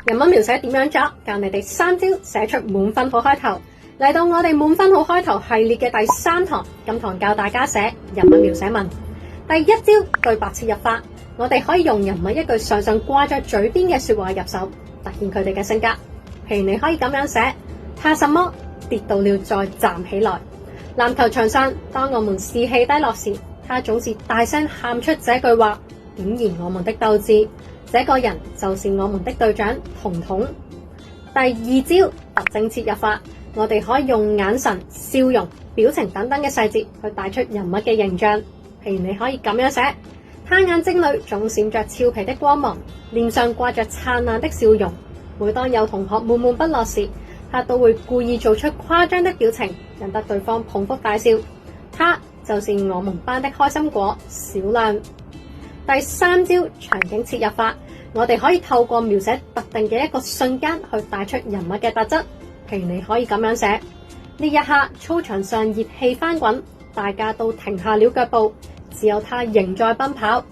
人物描寫點樣作？教你哋3招寫出滿分好開頭。嚟到我哋滿分好開頭系列嘅第3堂，今堂教大家寫人物描寫文。第一招對白切入法，我哋可以用人物一句常常掛在嘴邊嘅說話入手，凸顯佢哋嘅性格。譬如你可以咁樣寫：怕什麼？跌倒了再站起來。籃球場上，當我們士氣低落時，他總是大聲喊出這句話，點燃我們的鬥志。這個人就是我們的隊長彤彤。第二招特徵切入法，我哋可以用眼神、笑容、表情等等嘅細節去帶出人物嘅形象。譬如你可以咁樣寫：他眼睛裏總閃着俏皮的光芒，臉上掛着燦爛的笑容。每當有同學悶悶不樂時，他都會故意做出誇張的表情，引得對方捧腹大笑。他就是我們班的開心果小亮。第3招場景切入法，我哋可以透過描寫特定嘅一個瞬間去帶出人物嘅特質。譬如你可以咁樣寫：呢一刻操場上熱氣翻滾，大家都停下了腳步，只有他仍在奔跑。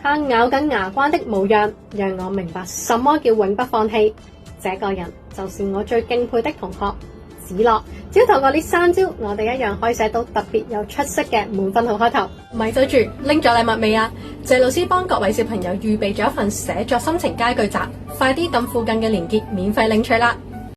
他咬緊牙關的模樣，讓我明白什麼叫永不放棄。這個人就是我最敬佩的同學子樂。只要透過呢3招，我哋一樣可以寫到特別有出色嘅滿分好開頭。咪走住，拎咗禮物未啊？謝老師幫各位小朋友預備咗一份寫作心情佳句集，快啲撳附近嘅連結免費領取啦！